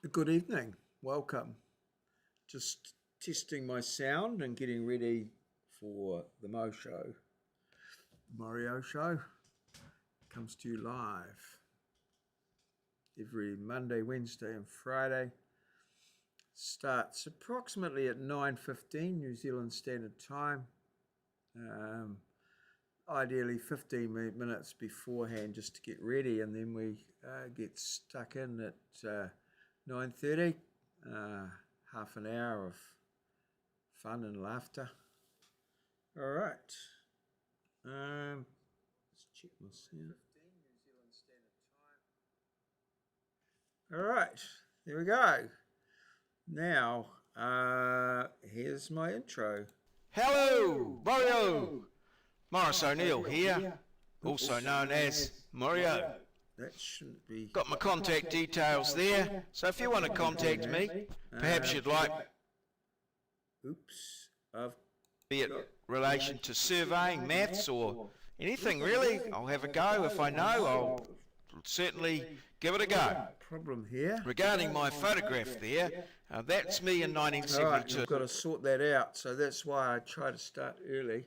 Good evening, welcome. Just testing my sound and getting ready for the maurieo show. Comes to you live every Monday, Wednesday and Friday. Starts approximately at 9:15 New Zealand Standard Time. Ideally 15 minutes beforehand just to get ready, and then we get stuck in at 9:30. Half an hour of fun and laughter. All right. Let's check my sound. All right, there we go. Now, here's my intro. Hello, maurieo. Morris O'Neill here, also known as maurieo. That shouldn't be... Got my contact details there, so if you want to contact me, perhaps you'd like... Oops. Be it relation to surveying, maths, or anything really. I'll have a go. If I know, I'll certainly give it a go. Problem here. Regarding my photograph there, that's me in 1972. Right, I've got to sort that out, so that's why I try to start early.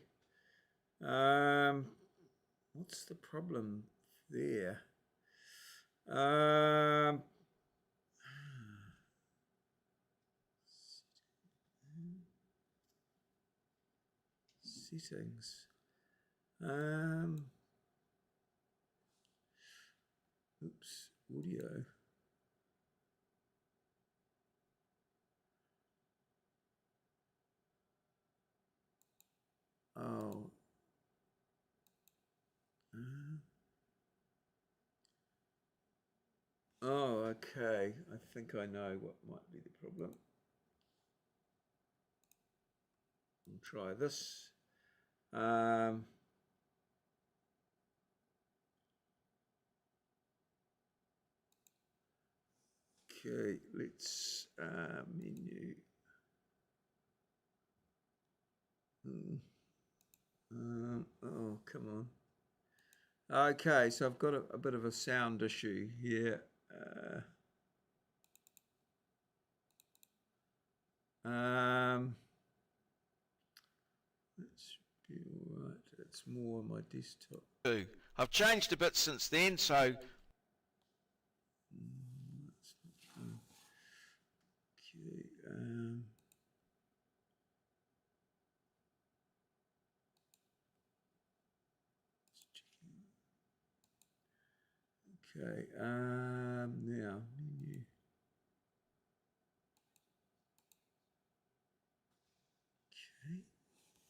What's the problem there? Settings. Oops, audio. Oh. Oh, okay. I think I know what might be the problem. I'll try this. Okay, let's menu. Oh, come on. Okay, so I've got a bit of a sound issue here. Let's be all right. It's more on my desktop. I've changed a bit since then, so... Okay, now menu. Okay,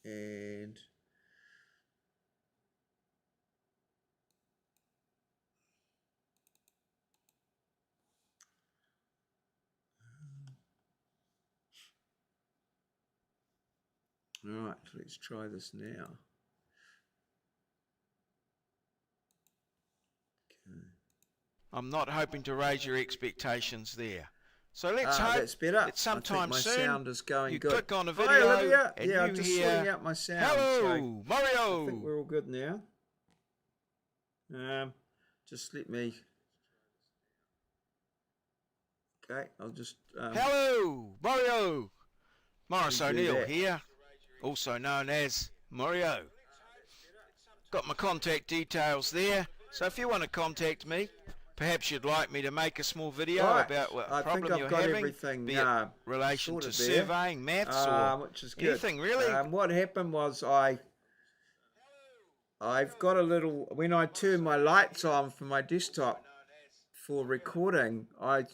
and all right, let's try this now. I'm not hoping to raise your expectations there. So let's hope that's better. that sometime my soon sound is going you good. click on a video. Hi, Olivia. And yeah, you I'm just hear, sorting out my sound. Hello, so maurieo. I think we're all good now. Just let me... Okay, I'll just... Hello, maurieo. Morris O'Neill here, also known as maurieo. Got my contact details there, so if you want to contact me, perhaps you'd like me to make a small video about what problem you're having, be it relation to surveying, maths, or which is good. anything really. What happened was I've got a little, when I turn my lights on for my desktop for recording, I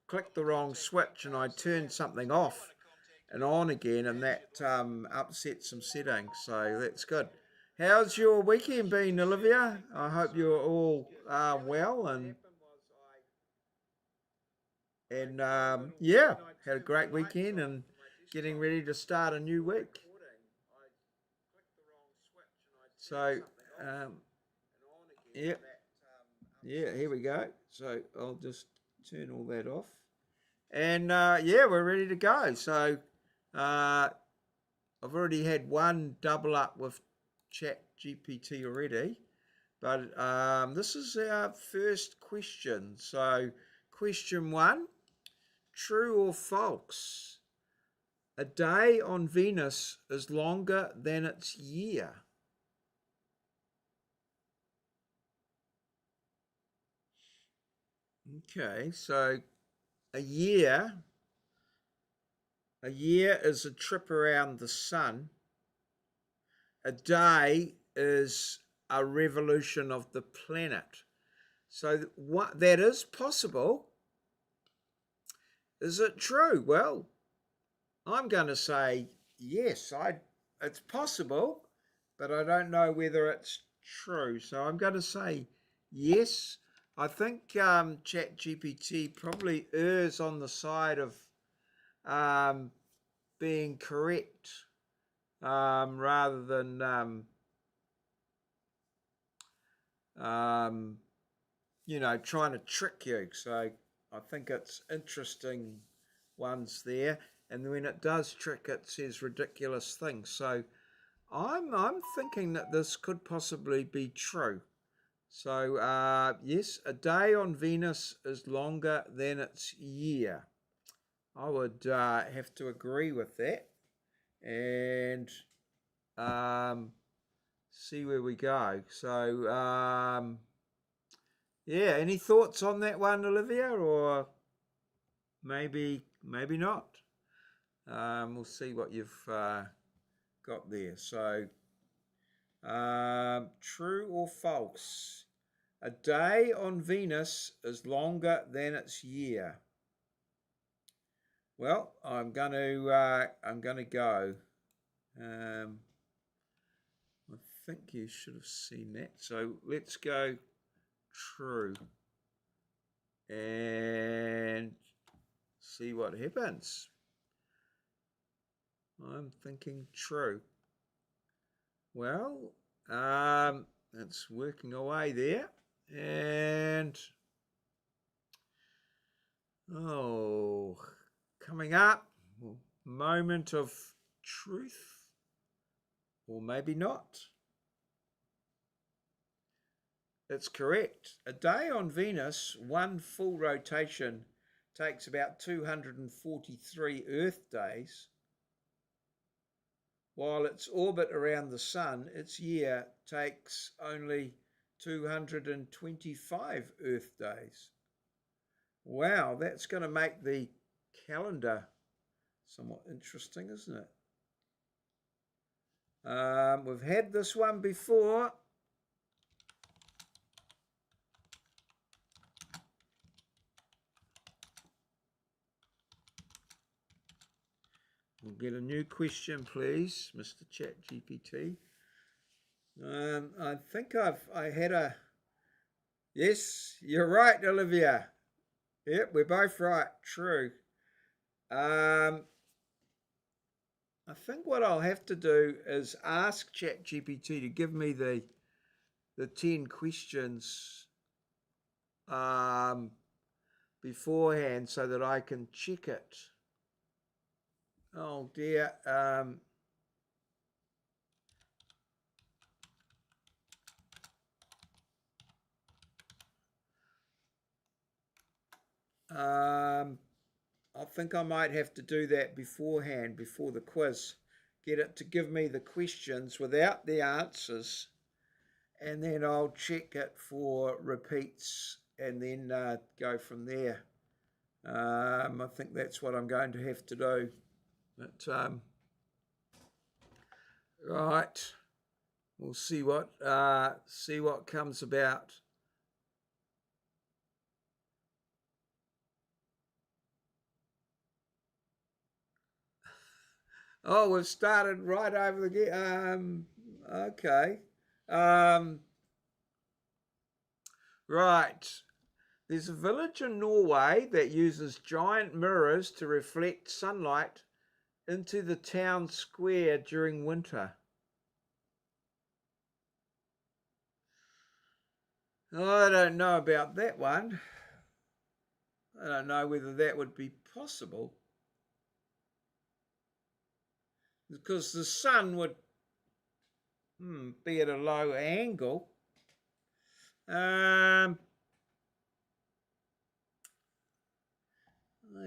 clicked the wrong switch and I turned something off and on again, and that upset some settings, so that's good. How's your weekend been, Olivia? I hope you're all well and yeah, had a great weekend and getting ready to start a new week. So yeah, here we go. So I'll just turn all that off, and yeah, we're ready to go. So I've already had one double up with Chat GPT already, but this is our first question. So question one, True or false? A day on Venus is longer than its year. Okay, so a year is a trip around the sun. A day is a revolution of the planet. So what that is possible. Is it true? Well, I'm going to say yes. It's possible, but I don't know whether it's true. So I'm going to say yes. I think ChatGPT probably errs on the side of um, being correct rather than trying to trick you. So I think it's interesting ones there, and when it does trick, it says ridiculous things. So I'm thinking that this could possibly be true. So yes, a day on Venus is longer than its year. I would have to agree with that, and see where we go. So yeah, any thoughts on that one, Olivia, or maybe not? We'll see what you've got there. So true or false? A day on Venus is longer than its year. Well, I'm gonna go. I think you should have seen that. So let's go true and see what happens. I'm thinking true. Well, it's working away there, and coming up, moment of truth, or maybe not. It's correct. A day on Venus, one full rotation, takes about 243 Earth days, while its orbit around the Sun, its year, takes only 225 Earth days. Wow, that's going to make the calendar somewhat interesting, isn't it? We've had this one before. We'll get a new question, please, Mr. ChatGPT. I think I had a... Yes, you're right, Olivia. Yep, we're both right. True. I think what I'll have to do is ask ChatGPT to give me the 10 questions beforehand so that I can check it. Oh dear. I think I might have to do that beforehand, before the quiz. Get it to give me the questions without the answers, and then I'll check it for repeats and then go from there. I think that's what I'm going to have to do. But right, we'll see what comes about. Oh, we've started right over the okay. Right. There's a village in Norway that uses giant mirrors to reflect sunlight into the town square during winter. I don't know about that one. I don't know whether that would be possible, because the sun would be at a low angle. I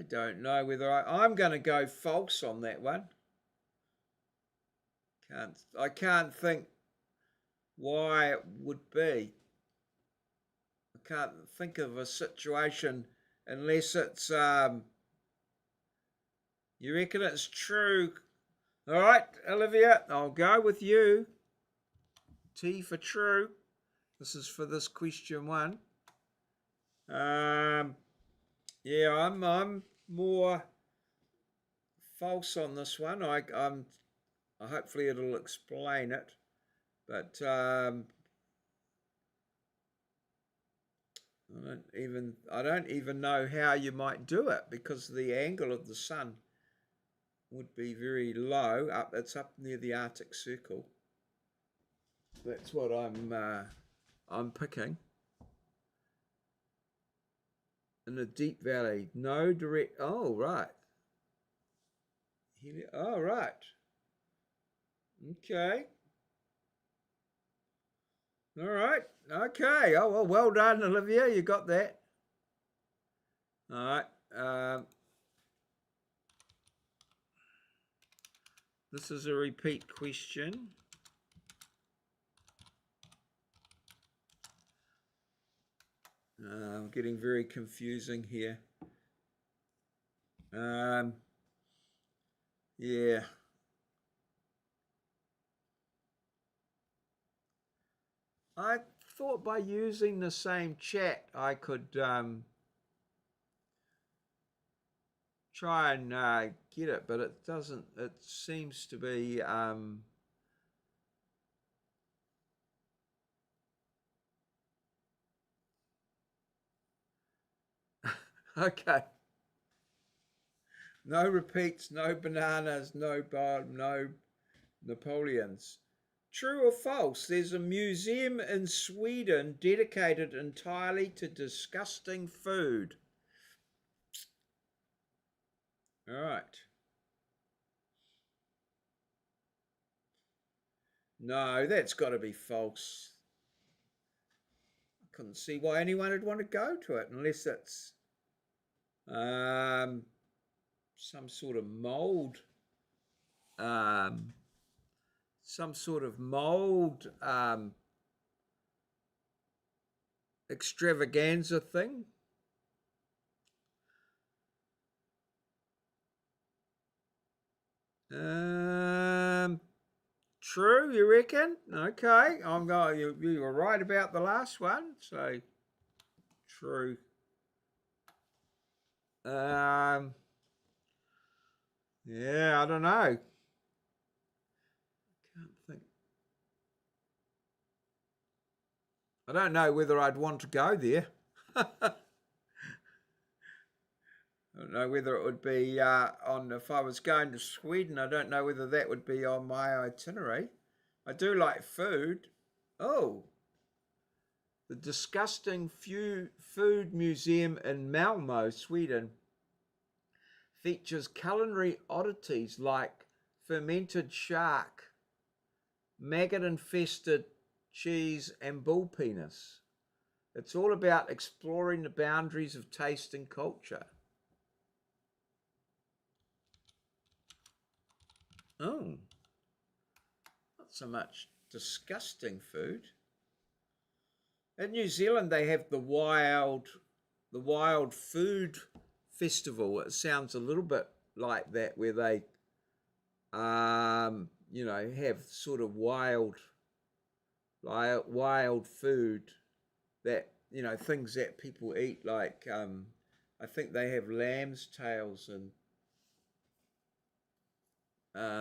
don't know whether I'm going to go false on that one. I can't think why it would be. I can't think of a situation unless it's you reckon it's true. All right, Olivia, I'll go with you. T for true. This is for this question one. Yeah, I'm more false on this one. I'm hopefully it'll explain it, but I don't even know how you might do it because the angle of the sun would be very low. It's up near the Arctic Circle. That's what I'm picking. In a deep valley, no direct. Oh right. Oh right. Okay. All right. Okay. Oh well done, Olivia. You got that. All right. This is a repeat question. Getting very confusing here. Yeah. I thought by using the same chat I could try and get it, but it doesn't. It seems to be okay. No repeats, no bananas, no Napoleons. True or false? There's a museum in Sweden dedicated entirely to disgusting food. All right. No, that's got to be false. I couldn't see why anyone would want to go to it unless it's some sort of mold. Some sort of mold extravaganza thing. True, you reckon? Okay, I'm going. You were right about the last one, so true. Yeah, I don't know. Can't think. I don't know whether I'd want to go there. I don't know whether it would be if I was going to Sweden. I don't know whether that would be on my itinerary. I do like food. Oh, the disgusting food museum in Malmo, Sweden, features culinary oddities like fermented shark, maggot-infested cheese, and bull penis. It's all about exploring the boundaries of taste and culture. Oh, not so much disgusting food. In New Zealand, they have the wild food festival. It sounds a little bit like that, where they, have sort of wild food that things that people eat. Like I think they have lamb's tails and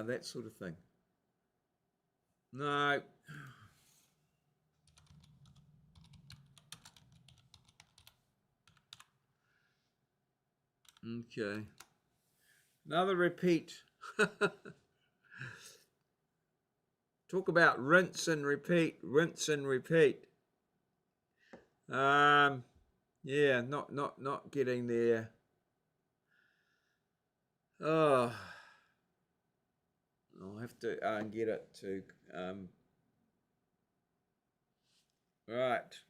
that sort of thing. No. Okay. Another repeat. Talk about rinse and repeat, rinse and repeat. Yeah, not getting there. Oh, I'll have to get it to right.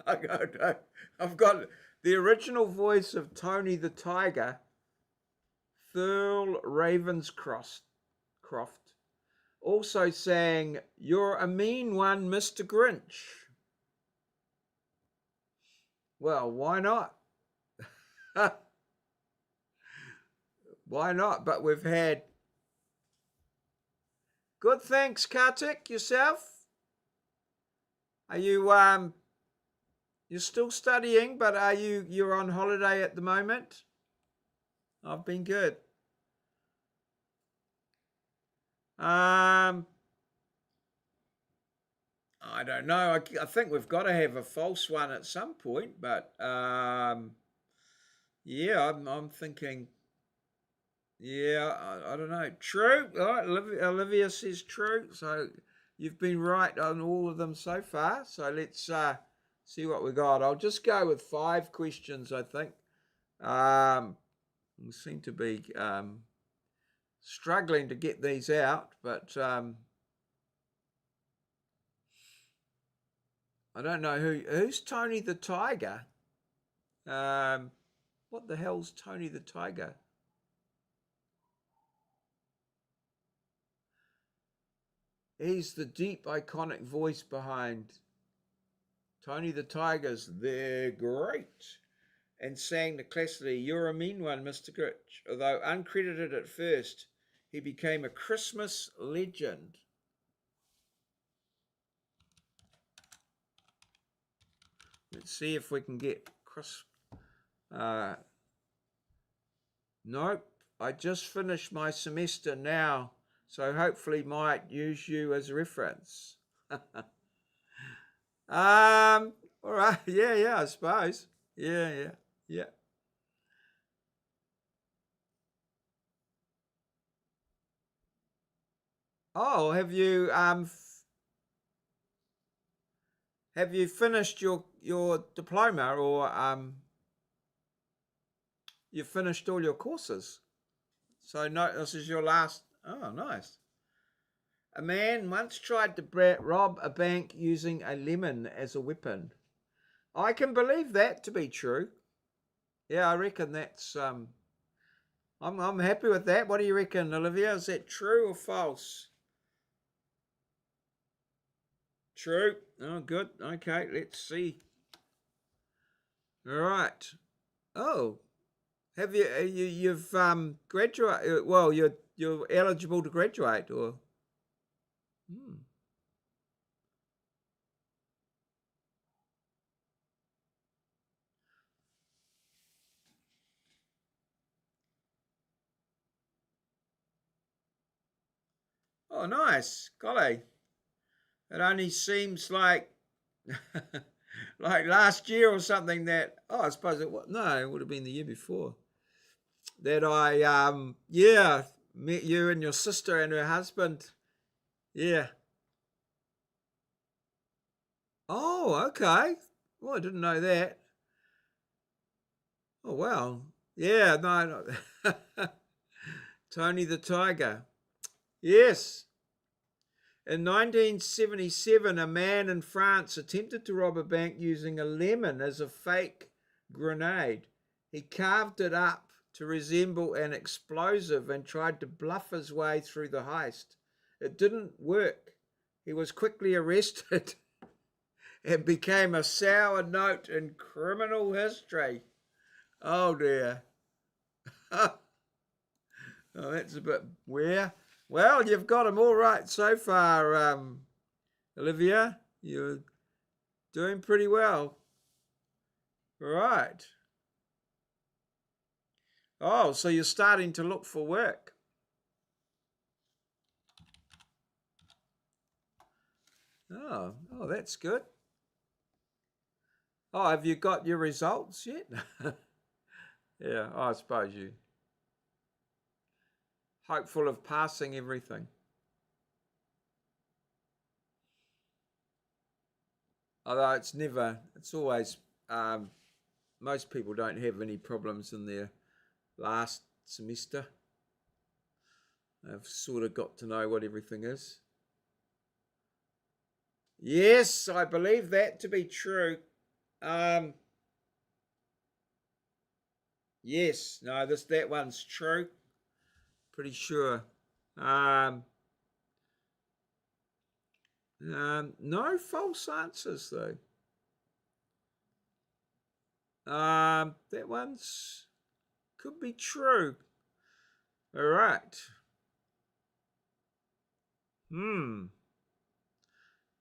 I've got the original voice of Tony the Tiger, Thurl Ravenscroft, also saying, "You're a mean one, Mr. Grinch." Well, why not? Why not? But we've had good. Thanks, Kartik. Yourself? Are you you're still studying, but you're on holiday at the moment? I've been good. I don't know. I think we've got to have a false one at some point, but yeah, I'm thinking. Yeah, I don't know. True. All right, Olivia says true. So you've been right on all of them so far. So let's see what we got. I'll just go with 5 questions, I think. We seem to be struggling to get these out, but I don't know who's Tony the Tiger. What the hell's Tony the Tiger? He's the deep, iconic voice behind Tony the Tiger's "They're Great" and sang the classically "You're a Mean One, Mr. Grinch." Although uncredited at first, he became a Christmas legend. Let's see if we can get Chris. Nope, I just finished my semester now, so hopefully might use you as a reference. All right, yeah, I suppose. Yeah. Oh, have you finished your diploma, or you finished all your courses? So no, this is your last. Oh, nice. A man once tried to rob a bank using a lemon as a weapon. I can believe that to be true. Yeah, I reckon that's I'm happy with that. What do you reckon, Olivia? Is that true or false? True. Oh, good. Okay, let's see. All right. Oh, have you've graduated? Well, you're eligible to graduate, or? Hmm. Oh, nice. Golly, it only seems like like last year or something that. Oh, I suppose it was. No, it would have been the year before that I yeah, met you and your sister and her husband. Yeah. Oh, okay. Well, I didn't know that. Oh, wow. Yeah, no. Tony the Tiger. Yes. In 1977, a man in France attempted to rob a bank using a lemon as a fake grenade. He carved it up to resemble an explosive and tried to bluff his way through the heist. It didn't work. He was quickly arrested and became a sour note in criminal history. Oh dear. Oh, that's a bit weird. Well, you've got them all right so far, Olivia. You're doing pretty well. Right. Oh, so you're starting to look for work. Oh, that's good. Oh, have you got your results yet? Yeah, I suppose you hopeful of passing everything. Although it's always, most people don't have any problems in their last semester. They've sort of got to know what everything is. Yes, I believe that to be true. Yes, no, that one's true. Pretty sure. Um, no false answers though. That one's could be true. All right.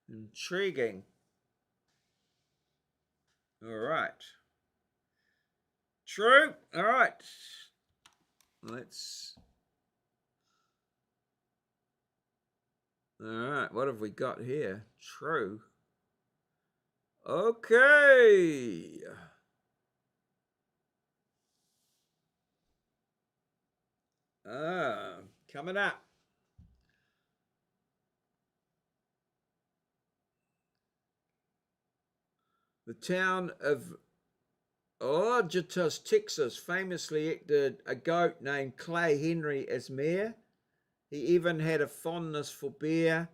Intriguing. All right. True. All right. Let's. All right. What have we got here? True. Okay. Coming up. The town of Ojitos, Texas, famously elected a goat named Clay Henry as mayor. He even had a fondness for beer,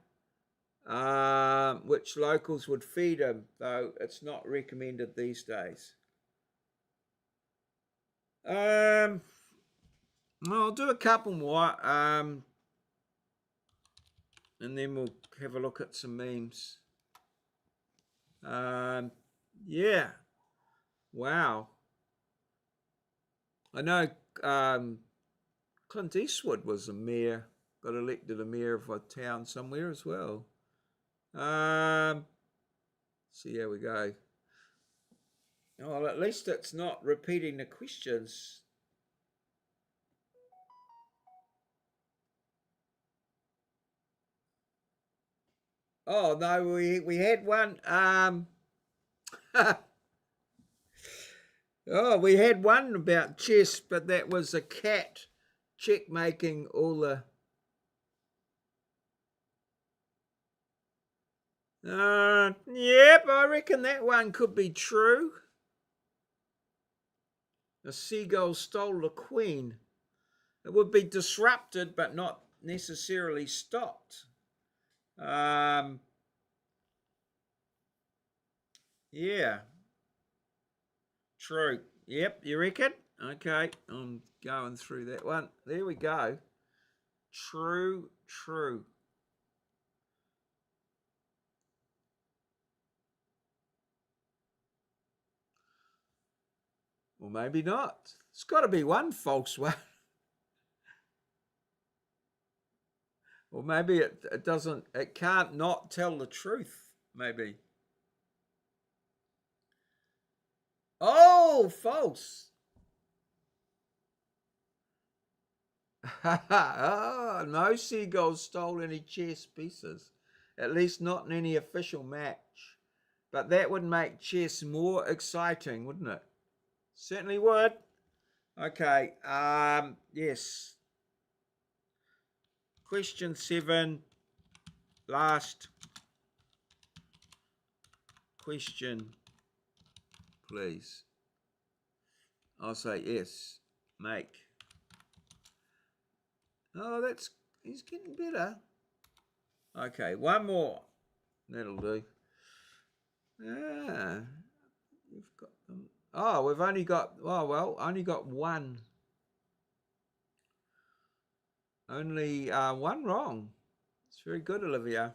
which locals would feed him, though it's not recommended these days. I'll do a couple more, and then we'll have a look at some memes. Yeah. Wow. I know Clint Eastwood was a mayor, got elected a mayor of a town somewhere as well. See how we go. Well, at least it's not repeating the questions. Oh no, we had one. Oh, we had one about chess, but that was a cat checkmating all the. Yep, I reckon that one could be true. A seagull stole the queen. It would be disrupted, but not necessarily stopped. Yeah. True. Yep, you reckon? Okay, I'm going through that one. There we go. True, true. Well, maybe not. It's got to be one false one. Or maybe it doesn't, it can't not tell the truth, maybe. Oh, false. Oh, no seagulls stole any chess pieces. At least not in any official match. But that would make chess more exciting, wouldn't it? Certainly would. Okay, yes. Question 7. Last question, please. I'll say yes. Make. Oh, he's getting better. Okay, one more. That'll do. Yeah, we've got them. Oh, we've only got. Oh well, only got one. Only one wrong. It's very good, Olivia.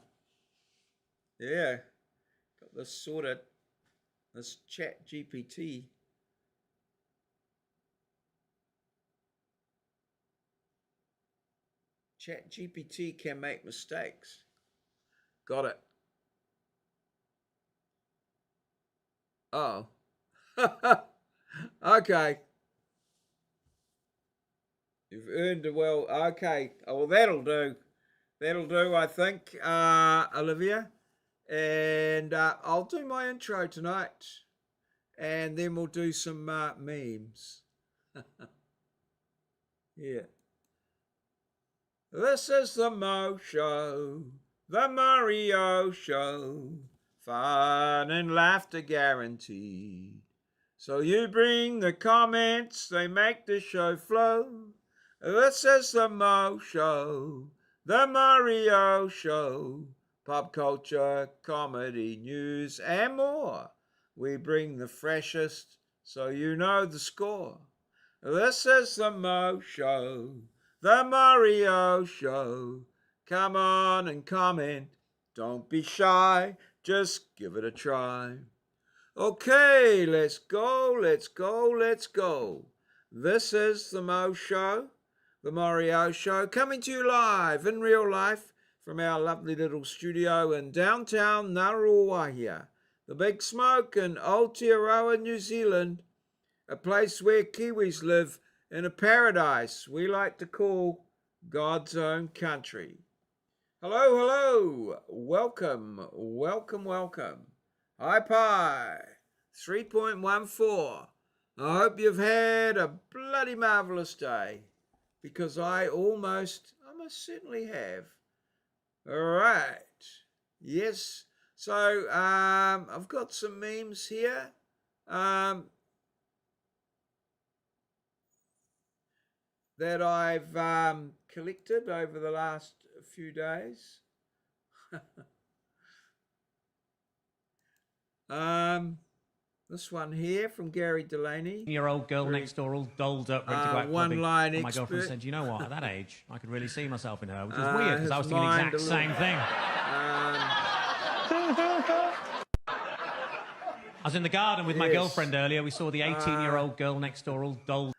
Yeah, got this sorted. This chat GPT. Chat GPT can make mistakes. Got it. Oh. Okay. You've earned a well. Okay. Oh, well, that'll do. That'll do, I think, Olivia. And I'll do my intro tonight. And then we'll do some memes. Yeah. This is the Mo Show, the Maurieo Show. Fun and laughter guaranteed. So you bring the comments, they make the show flow. This is the Mo Show, the Maurieo Show. pop culture, comedy, news, and more. We bring the freshest, so you know the score. This is the Mo Show, the Maurieo Show. Come on and comment. Don't be shy, just give it a try. Okay, let's go, let's go, let's go. This is the Mo Show, the Maurieo Show, coming to you live in real life from our lovely little studio in downtown Ngaruawahia, the Big Smoke in Aotearoa, New Zealand, a place where Kiwis live in a paradise we like to call God's own country. Hello, hello, welcome, welcome, welcome. Hi, Pi, 3.14. I hope you've had a bloody marvellous day, because I almost certainly have. All right, yes, so I've got some memes here. That I've collected over the last few days. This one here from Gary Delaney. Your old girl next door, all dolled up, ready to go out one line and my expert. girlfriend said, "You know what? At that age, I could really see myself in her," which was weird because I was thinking the exact same thing. I was in the garden with my girlfriend earlier. We saw the 18-year-old girl next door, all dolled.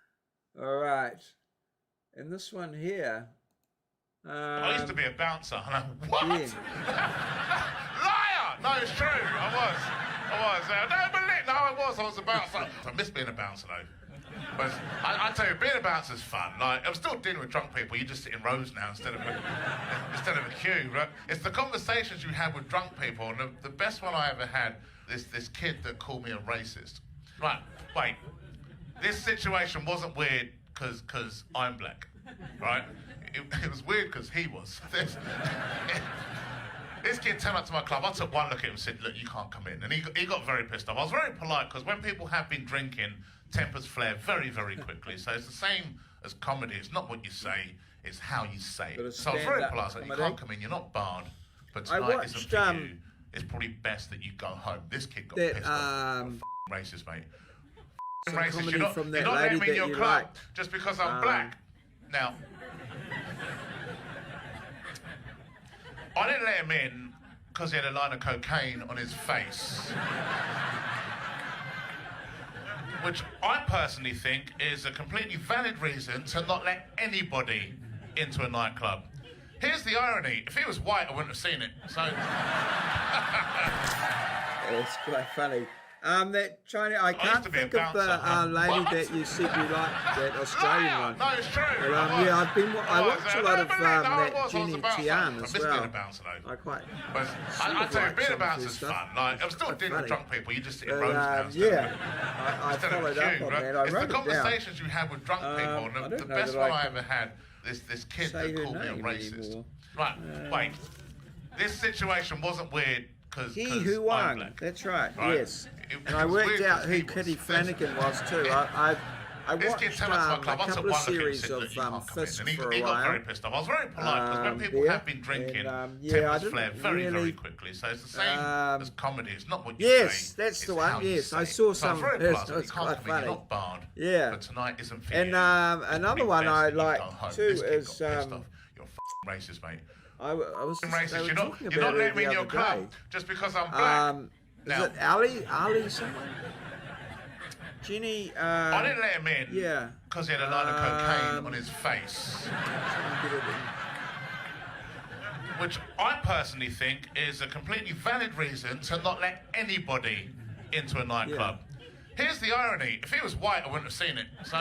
All right, and this one here. I used to be a bouncer. And what? Liar! No, it's true. I was. No, but no, I was a bouncer. I miss being a bouncer though. But I tell you, being a bouncer is fun. Like, I'm still dealing with drunk people. You just sit in rows now instead of a queue, right? It's the conversations you have with drunk people. And the best one I ever had, this kid that called me a racist. Right, wait. This situation wasn't weird because I'm black, right? It was weird because he was. This kid turned up to my club. I took one look at him and said, "Look, you can't come in." And he got very pissed off. I was very polite because when people have been drinking, tempers flare very, very quickly. So it's the same as comedy. It's not what you say, it's how you say it. So I was very polite. I said, "You can't come in, you're not barred. But tonight isn't for you. It's probably best that you go home." This kid got pissed off. Racist, mate. Racist. You're not letting me in your club just because I'm black. Now, I didn't let him in because he had a line of cocaine on his face. Which I personally think is a completely valid reason to not let anybody into a nightclub. Here's the irony. If he was white, I wouldn't have seen it. So... It's quite funny. That China, I can't think of the lady that you said you liked, that Australian one. No, it's true. But, yeah, I watch a lot of that Jenny Tian as well. I quite. I tell you, being a bouncer is fun. Like, I'm still dealing with drunk people. You just sit in rows now. Yeah, I followed up on that. I It's wrote the it down. conversations you have with drunk people. And the best one I ever had, this kid that called me a racist. Right, wait. This situation wasn't weird. He who won. That's right. Yes. And I worked out who Kitty Flanagan was too. I watched a couple of series of Fist for a while. He got very pissed off. I was very polite because when people have been drinking, tempers flare very, very quickly. So it's the same as comedy. It's not what you say. Yes, that's the one. Yes, I saw some. It's quite funny. You're not barred. Yeah. But tonight isn't for you. And another one I like too is. You're a racist, mate. I was racist. You're not letting me in your club just because I'm black. Is it Ali someone? Ginny. I didn't let him in. Yeah. Because he had a line of cocaine on his face. Which I personally think is a completely valid reason to not let anybody into a nightclub. Yeah. Here's the irony. If he was white, I wouldn't have seen it. So.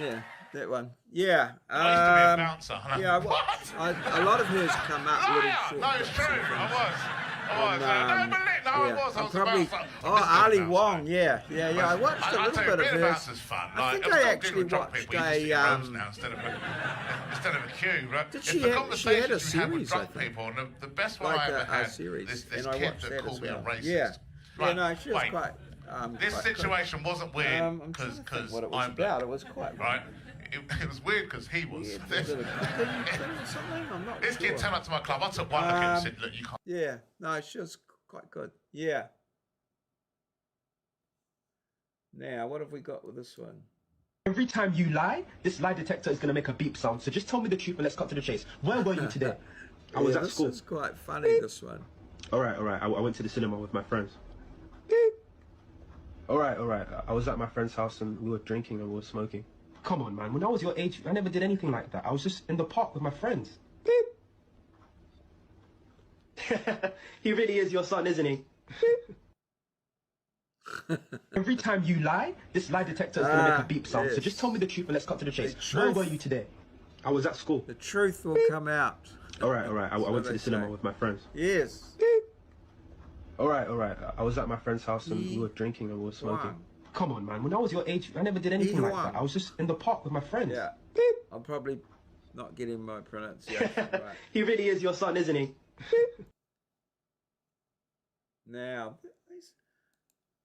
Yeah. That one. Yeah. I used to be a bouncer. Yeah, a lot of hers come up a little short. No, it's true. I was. I was. Probably. Ali Wong. Yeah. I watched a little bit of hers. Fun. I think I actually watched instead of a queue, right? Did she had a series, I think. People, and the best one I ever had, this kid that called me a racist. Yeah. Right, no, she was quite. This situation wasn't weird I'm trying because to think what it was I'm about. black, It was quite right? It was weird because he was. weird. Was it a cooking thing or something? I'm not This sure. kid turned up to my club. I took one look at him and said, "Look, you can't." Yeah, no, she was quite good. Yeah. Now, what have we got with this one? Every time you lie, this lie detector is going to make a beep sound. So just tell me the truth and let's cut to the chase. Where were you today? I was at school. This is quite funny, this one. All right. I went to the cinema with my friends. Beep. All right. I was at my friend's house and we were drinking and we were smoking. Come on, man. When I was your age, I never did anything like that. I was just in the park with my friends. Beep. He really is your son, isn't he? Every time you lie, this lie detector is going to make a beep sound. Yes. So just tell me the truth and let's cut to the chase. The Where truth. were you today? I was at school. The truth will come out. All right. I went to they the cinema say. with my friends. Yes. All right. I was at my friend's house and we were drinking and we were smoking. Wow. Come on, man. When I was your age, I never did anything Either like one. that. I was just in the park with my friends. Yeah. I'm probably not getting my pronunciation right. He really is your son, isn't he? Now, he's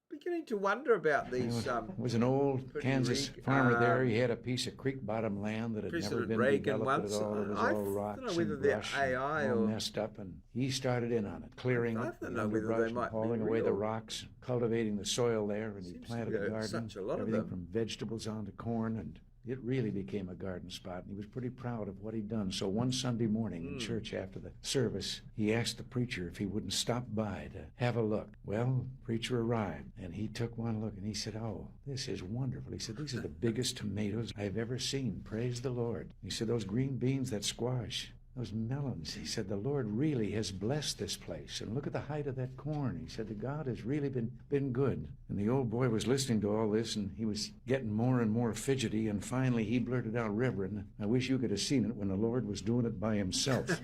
beginning to wonder about these. There was an old pretty Kansas rig- farmer there. He had a piece of creek bottom land that had never President been Reagan developed once. at all. It was I all don't rocks know whether and they're brush AI and all or- messed up, and he started in on it, clearing I it, don't the know whether they underbrush, and might be hauling away the real. rocks, cultivating the soil there, and he Seems to planted be a garden, such a lot of everything them. from vegetables on to corn, and it really became a garden spot, and he was pretty proud of what he'd done. So one Sunday morning in church after the service, he asked the preacher if he wouldn't stop by to have a look. Well, preacher arrived, and he took one look, and he said, "Oh, this is wonderful." He said, "These are the biggest tomatoes I've ever seen. Praise the Lord." He said, "Those green beans, that squash, those melons," he said, "the Lord really has blessed this place. And look at the height of that corn." He said, "The God has really been good." And the old boy was listening to all this, and he was getting more and more fidgety, and finally he blurted out, "Reverend, I wish you could have seen it when the Lord was doing it by himself."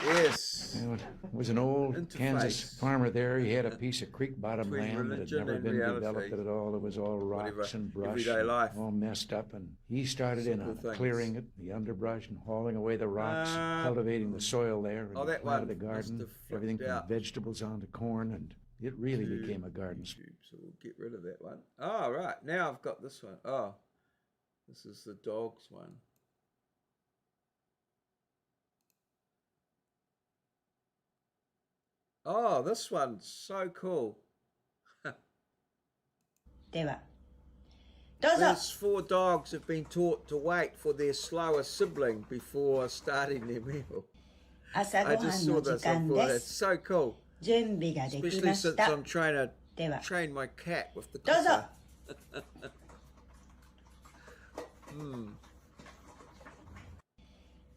Yes. You know, it was an old Kansas Interface. farmer there. He had a piece of creek bottom Between land that had religion never and been reality. developed at all. It was all rocks Whatever, and brush, everyday and life. all messed up. And he started in Simple on it, things. clearing it, the underbrush, and hauling away the rocks, and cultivating the soil there, and Oh, he that planted one a must garden, have flipped everything from out. vegetables on to corn, and it really became a garden. YouTube, so we'll get rid of that one. Oh, right. Now I've got this one. Oh, this is the dogs one. Oh, this one's so cool. ではどうぞ These 4 dogs have been taught to wait for their slower sibling before starting their meal. 朝ご I は just ん saw の時 this. I 間 thought で it's す so cool. 準備ができ Especially まし since た I'm trying to では train my cat with the どうぞ clicker.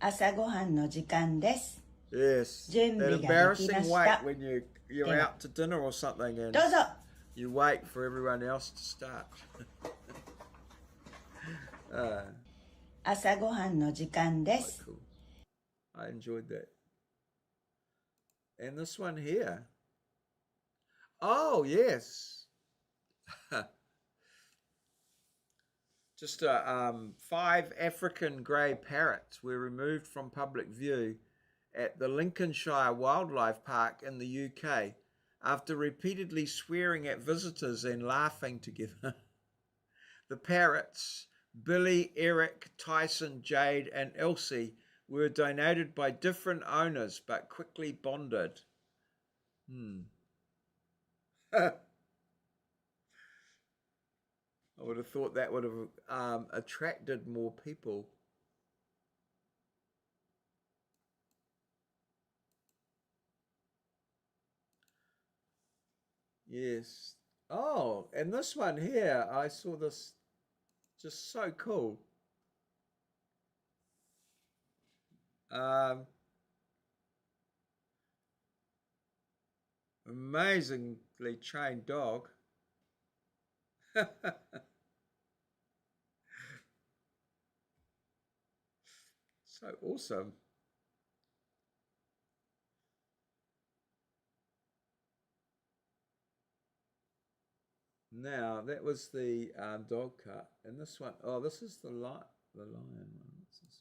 朝ごはんの時間です Yes.準備 That ができ embarrassing まし wait た when you're Yeah. out to dinner or something and どうぞ you wait for everyone else to start. 朝ごはんの時間です Cool. I enjoyed that. And this one here. Oh, yes. Just 5 African grey parrots were removed from public view at the Lincolnshire Wildlife Park in the UK after repeatedly swearing at visitors and laughing together. The parrots, Billy, Eric, Tyson, Jade, and Elsie, were donated by different owners but quickly bonded. I would have thought that would have attracted more people. Yes. Oh, and this one here, I saw this, just so cool. Amazingly trained dog. So awesome. Now that was the dog cut, and this one, oh, this is the lion one. What's this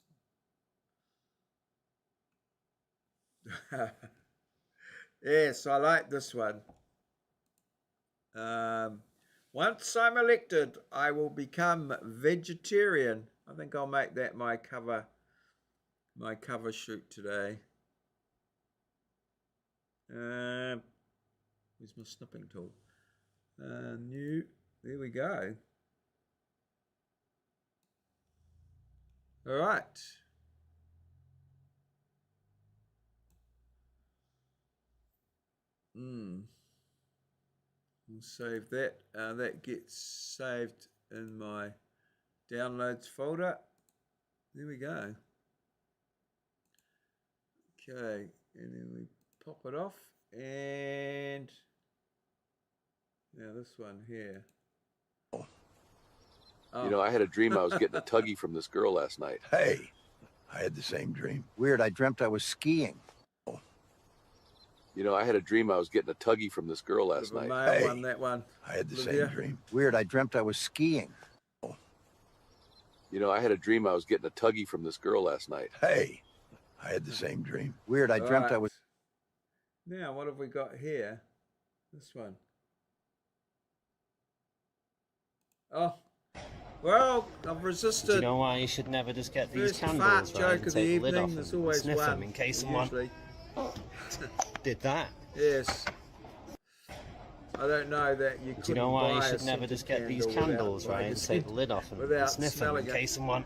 one? Yes, I like this one. Once I'm elected, I will become vegetarian. I think I'll make that my cover shoot today. Where's my snipping tool? New. There we go. All right. We'll save that. That gets saved in my downloads folder. There we go. Okay, and then we pop it off, and now this one here. Oh. You know, I had a dream I was getting a tuggy from this girl last night. Hey, I had the same dream. Weird, I dreamt I was skiing. You know, I had a dream I was getting a tuggy from this girl last night. Hey, one, that one. I had the same dream. Weird, I dreamt I was skiing. You know, I had a dream I was getting a tuggy from this girl last night. Hey, I had the same dream. Weird, I dreamt I was... Now, what have we got here? This one. Oh, well, I've resisted. Do you know why you should never just get these First candles, fart right, joke and of the take the lid off evening. There's and always sniff one. them in case someone did that? Yes. I don't know that you could. Do you know why you should never just get these candles, right, and take the lid off and sniff them in case someone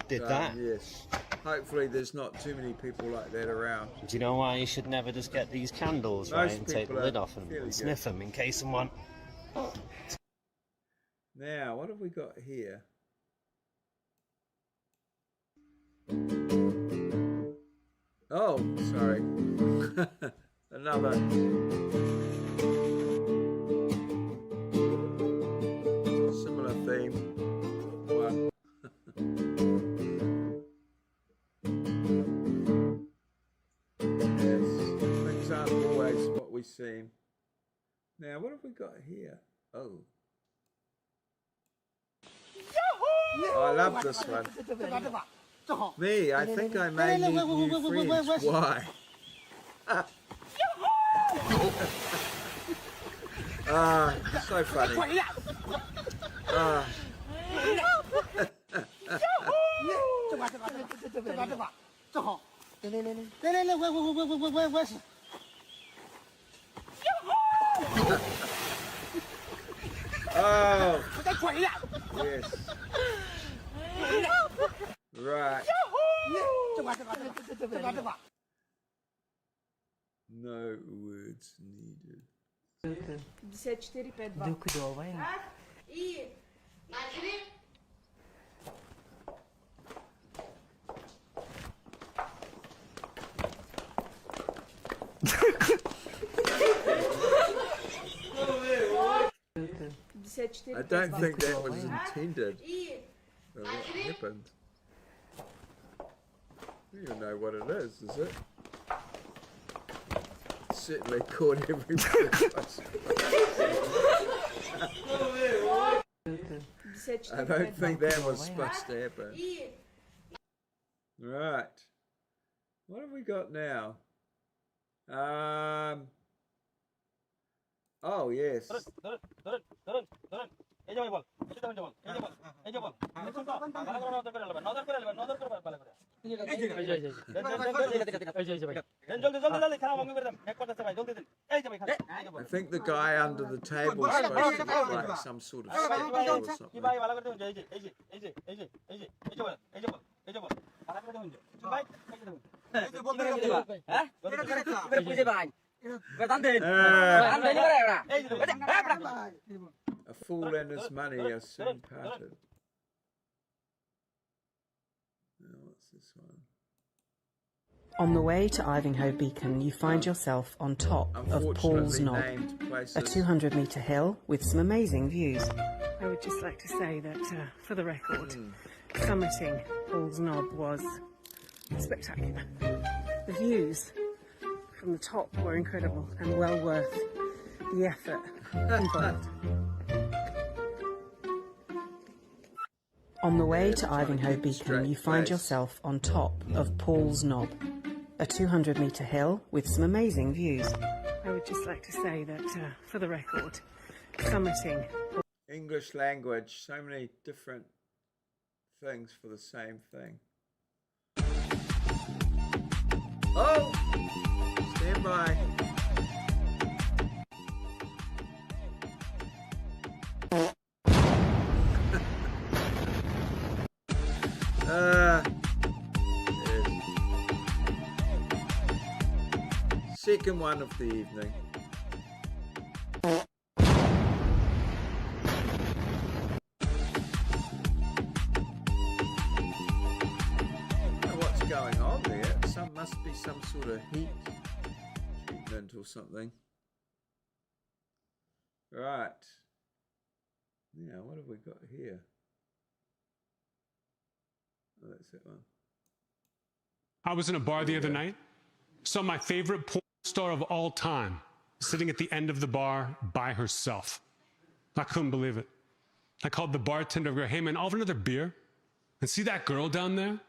did that? Yes. Hopefully there's not too many people like that around. Do you know why you should never just get these candles, right, and take the lid off and sniff them in case someone... Now, what have we got here? Oh, sorry. Another. Similar theme. One. Yes, things aren't always what we seem. Now, what have we got here? Oh. I love this one. Me, I think I may need new friends. Why? So funny. Oh, yes. Right. No words needed. 54-52. И начали. I don't think that was intended. What happened? I don't even know what it is it? It certainly caught everybody. I don't think that was supposed to happen. Right. What have we got now? Oh, yes. I think the guy under the table is supposed to look like some sort of statue or something. A fool and his money are soon parted. Now, what's this one? On the way to Ivinghoe Beacon, you find yourself on top of Paul's Knob, a 200-metre hill with some amazing views. I would just like to say that, for the record, summiting Paul's Knob was spectacular. The views from the top were incredible and well worth the effort involved. On the way to Ivinghoe Beacon, you find yourself on top of Paul's Knob, a 200-metre hill with some amazing views. I would would just like to say that, for the record, summiting... English language, so many different things for the same thing. Oh! Stand by. Second one of the evening. What's going on there? Must be some sort of heat treatment or something. Right. Now, what have we got here? Oh, that's that one. I was in a bar the other night, saw my favorite porn star of all time sitting at the end of the bar by herself. I couldn't believe it. I called the bartender, I go, hey man, I'll have another beer. And see that girl down there?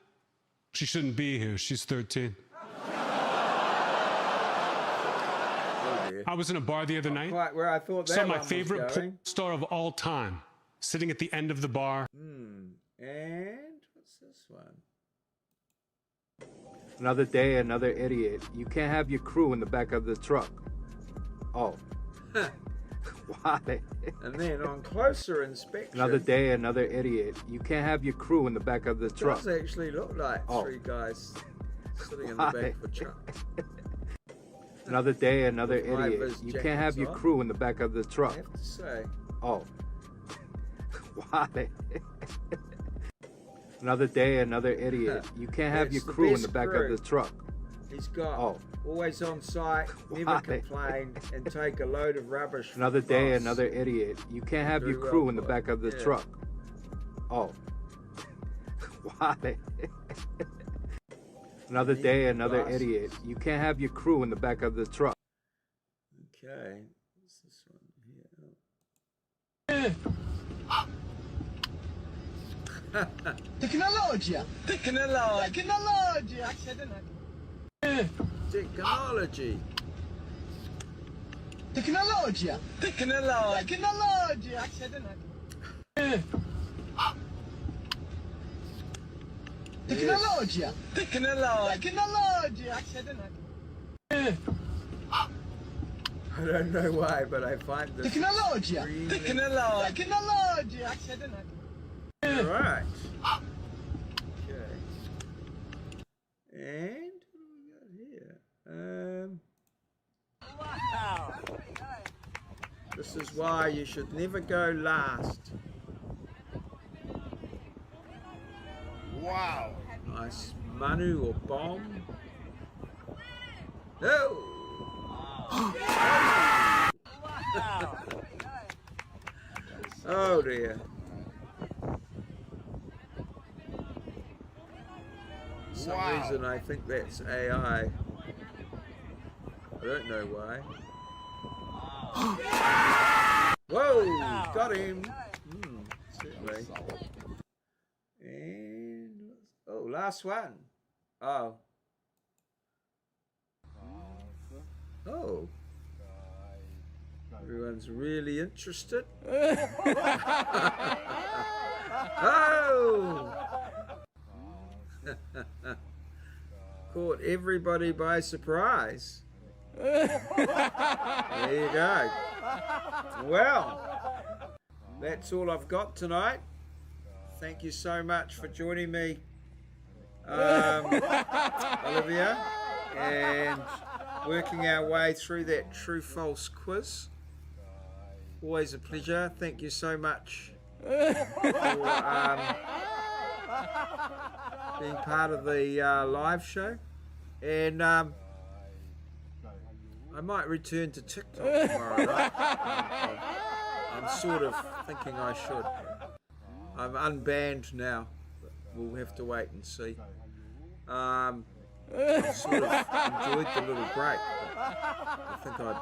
She shouldn't be here. She's 13. I was in a bar the other night. Quite where I thought that saw my one favorite was porn star of all time sitting at the end of the bar. And what's this one? Another day, another idiot. You can't have your crew in the back of the truck. Oh. Why? And then on closer inspection. Another day, another idiot. You can't have your crew in the back of the truck. It does actually look like three guys sitting in the back of a truck. Another day, another idiot. You can't have your crew in the back of the truck. I have to say. Oh. Why? Another day, another idiot. You can't have your crew in the back of the truck. He's got always on site, never complain, and take a load of rubbish. Another day, another idiot. You can't have your crew in the back of the truck. Oh. Why? Another day, another idiot. You can't have your crew in the back of the truck. Okay. What's this one here? Tecnologia! Tecnologia! Technology! Tecnologia! Tecnologia! Tecnologia! Tecnologia! I don't know why, but I find this Tecnologia! Tecnologia! Right. Okay. And what do we got here? Wow! This is why you should never go last. Wow! Nice manu or bomb. Oh! Oh dear. For some reason I think that's AI. I don't know why. Whoa! Got him! Certainly. And oh, last one. Oh. Oh. Everyone's really interested. Oh! Caught everybody by surprise. There you go. Well, that's all I've got tonight. Thank you so much for joining me, Olivia, and working our way through that true-false quiz. Always a pleasure. Thank you so much for being part of the live show. And I might return to TikTok tomorrow night. I'm sort of thinking I should. I'm unbanned now. We'll have to wait and see. I've sort of enjoyed the little break, but I think I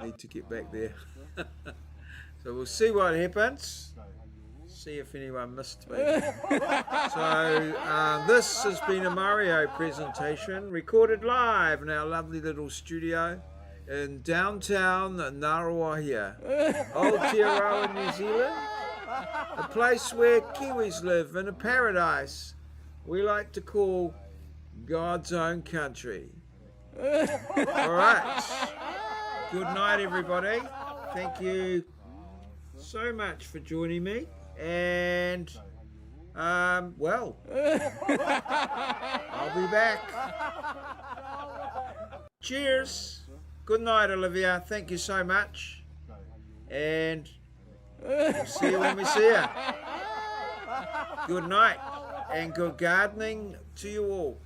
need to get back there. So we'll see what happens. See if anyone missed me. So this has been a Maurieo presentation, recorded live in our lovely little studio in downtown Ngaruahia, Aotearoa, New Zealand, a place where Kiwis live in a paradise we like to call God's own country. All right. Good night, everybody. Thank you so much for joining me. And, well, I'll be back. Cheers. Good night, Olivia. Thank you so much. And we'll see you when we see you. Good night and good gardening to you all.